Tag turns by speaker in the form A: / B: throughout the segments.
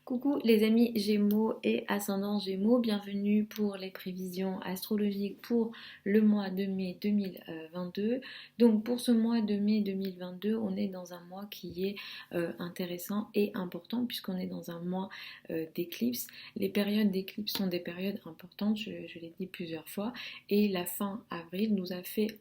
A: Coucou les amis Gémeaux et ascendant Gémeaux, bienvenue pour les prévisions astrologiques pour le mois de mai 2022. Donc pour ce mois de mai 2022, on est dans un mois qui est intéressant et important puisqu'on est dans un mois d'éclipse. Les périodes d'éclipse sont des périodes importantes, je l'ai dit plusieurs fois, et la fin avril nous a fait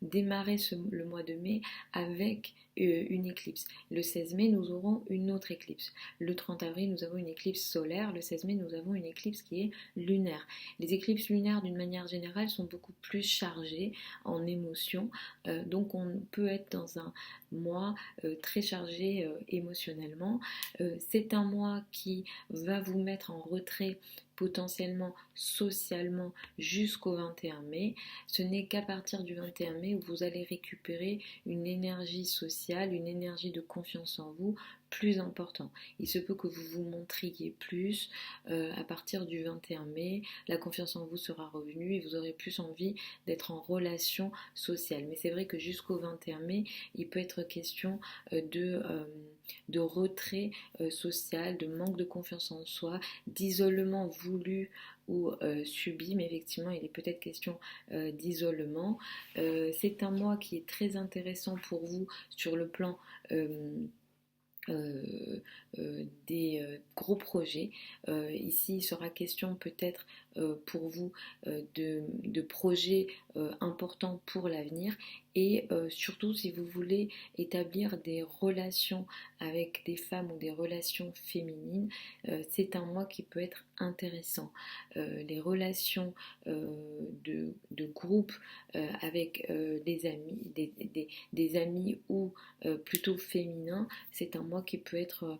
A: démarrer le mois de mai avec une éclipse. Le 16 mai, nous aurons une autre éclipse. Le 30 avril, nous avons une éclipse solaire. Le 16 mai, nous avons une éclipse qui est lunaire. Les éclipses lunaires, d'une manière générale, sont beaucoup plus chargées en émotions. Donc, on peut être dans un mois très chargé émotionnellement. C'est un mois qui va vous mettre en retrait potentiellement socialement jusqu'au 21 mai. Ce n'est qu'à partir du 21 mai où vous allez récupérer une énergie sociale, une énergie de confiance en vous plus important. Il se peut que vous vous montriez plus à partir du 21 mai, la confiance en vous sera revenue et vous aurez plus envie d'être en relation sociale. Mais c'est vrai que jusqu'au 21 mai, il peut être question de retrait social, de manque de confiance en soi, d'isolement voulu ou subi, mais effectivement il est peut-être question d'isolement. C'est un mois qui est très intéressant pour vous sur le plan des gros projets. Ici, il sera question peut-être pour vous de projets importants pour l'avenir et surtout si vous voulez établir des relations avec des femmes ou des relations féminines, c'est un mois qui peut être intéressant. Les relations de groupe avec des amis, des amis ou plutôt féminins, c'est un mois qui peut être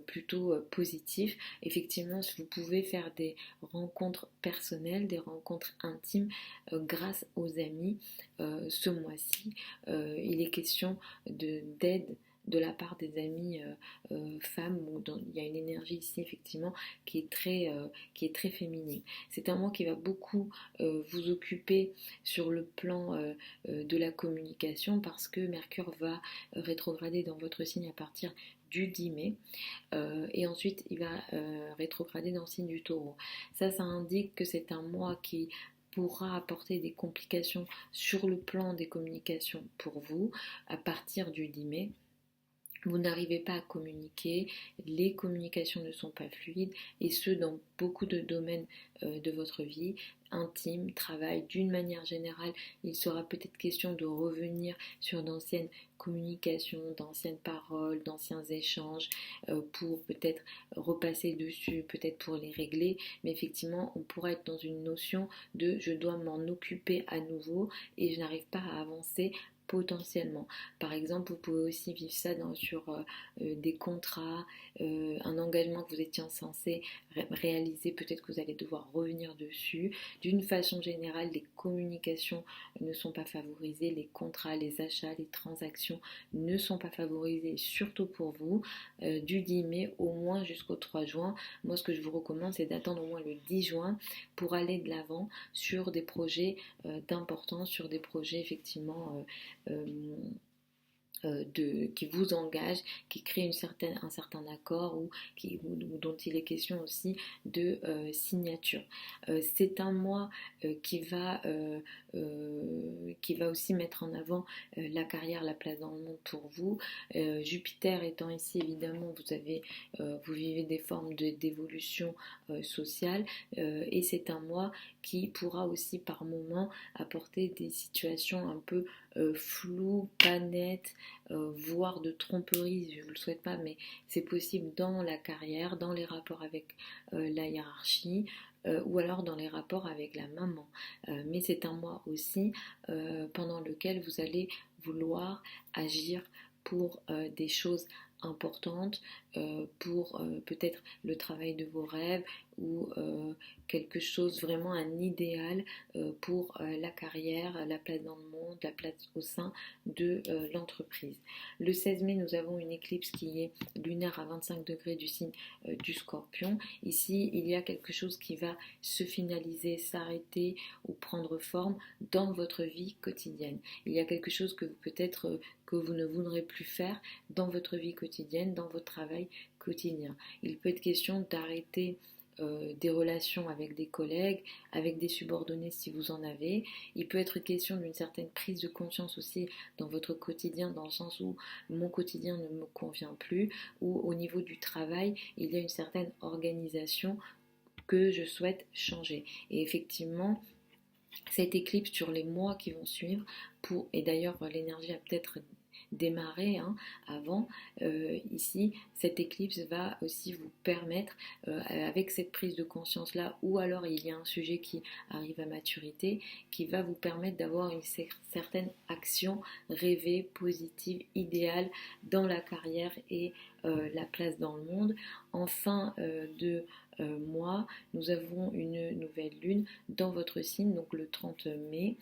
A: plutôt positif. Effectivement, vous pouvez faire des rencontres personnelles, des rencontres intimes grâce aux amis ce mois-ci. Il est question d'aide de la part des amis femmes où il y a une énergie ici effectivement qui est très féminine. C'est un mois qui va beaucoup vous occuper sur le plan de la communication parce que Mercure va rétrograder dans votre signe à partir du 10 mai et ensuite il va rétrograder dans le signe du Taureau. Ça indique que c'est un mois qui pourra apporter des complications sur le plan des communications pour vous à partir du 10 mai. Vous n'arrivez pas à communiquer, les communications ne sont pas fluides et ce dans beaucoup de domaines de votre vie, intime, travail, d'une manière générale, il sera peut-être question de revenir sur d'anciennes communications, d'anciennes paroles, d'anciens échanges pour peut-être repasser dessus, peut-être pour les régler, mais effectivement on pourra être dans une notion de je dois m'en occuper à nouveau et je n'arrive pas à avancer potentiellement. Par exemple, vous pouvez aussi vivre ça sur des contrats, un engagement que vous étiez censé réaliser, peut-être que vous allez devoir revenir dessus. D'une façon générale, les communications ne sont pas favorisées, les contrats, les achats, les transactions ne sont pas favorisés, surtout pour vous, du 10 mai au moins jusqu'au 3 juin. Moi, ce que je vous recommande, c'est d'attendre au moins le 10 juin pour aller de l'avant sur des projets d'importance, sur des projets effectivement qui vous engage, qui crée un certain accord ou dont il est question aussi de signature. C'est un mois qui va aussi mettre en avant la carrière, la place dans le monde pour vous. Jupiter étant ici, évidemment, vous vivez des formes d'évolution sociale et c'est un mois qui pourra aussi par moments apporter des situations un peu floues, pas nettes, voire de tromperie, je ne vous le souhaite pas, mais c'est possible dans la carrière, dans les rapports avec la hiérarchie, ou alors dans les rapports avec la maman. Mais c'est un mois aussi pendant lequel vous allez vouloir agir pour des choses importantes, pour peut-être le travail de vos rêves ou quelque chose, vraiment un idéal pour la carrière, la place dans le monde, la place au sein de l'entreprise. Le 16 mai, nous avons une éclipse qui est lunaire à 25 degrés du signe du Scorpion. Ici, il y a quelque chose qui va se finaliser, s'arrêter ou prendre forme dans votre vie quotidienne. Il y a quelque chose que vous peut-être que vous ne voudrez plus faire dans votre vie quotidienne, dans votre travail quotidien. Il peut être question d'arrêter des relations avec des collègues, avec des subordonnés si vous en avez. Il peut être question d'une certaine prise de conscience aussi dans votre quotidien, dans le sens où mon quotidien ne me convient plus, ou au niveau du travail, il y a une certaine organisation que je souhaite changer. Et effectivement, cette éclipse sur les mois qui vont suivre, et d'ailleurs l'énergie a peut-être démarré avant, ici, cette éclipse va aussi vous permettre, avec cette prise de conscience-là, ou alors il y a un sujet qui arrive à maturité, qui va vous permettre d'avoir une certaine action rêvée, positive, idéale dans la carrière et la place dans le monde. En fin de mois, nous avons une nouvelle lune dans votre signe, donc le 30 mai.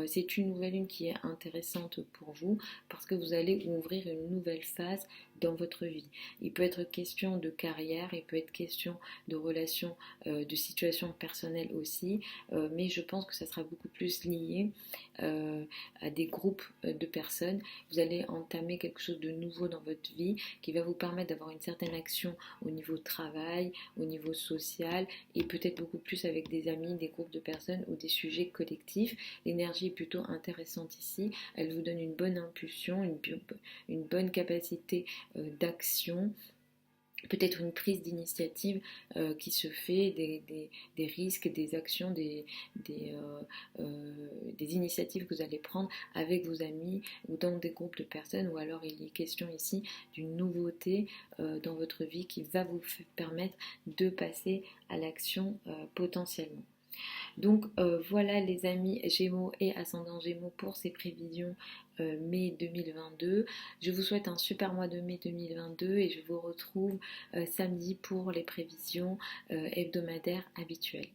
A: C'est une nouvelle lune qui est intéressante pour vous parce que vous allez ouvrir une nouvelle phase dans votre vie. Il peut être question de carrière, il peut être question de relations, de situations personnelles aussi, mais je pense que ça sera beaucoup plus lié à des groupes de personnes. Vous allez entamer quelque chose de nouveau dans votre vie qui va vous permettre d'avoir une certaine action au niveau travail, au niveau social et peut-être beaucoup plus avec des amis, des groupes de personnes ou des sujets collectifs. L'énergie est plutôt intéressante ici. Elle vous donne une bonne impulsion, une bonne capacité d'action, peut-être une prise d'initiative qui se fait, des risques, des actions, des initiatives que vous allez prendre avec vos amis ou dans des groupes de personnes, ou alors il est question ici d'une nouveauté dans votre vie qui va vous permettre de passer à l'action potentiellement. Donc voilà les amis Gémeaux et ascendant Gémeaux pour ces prévisions mai 2022. Je vous souhaite un super mois de mai 2022 et je vous retrouve samedi pour les prévisions hebdomadaires habituelles.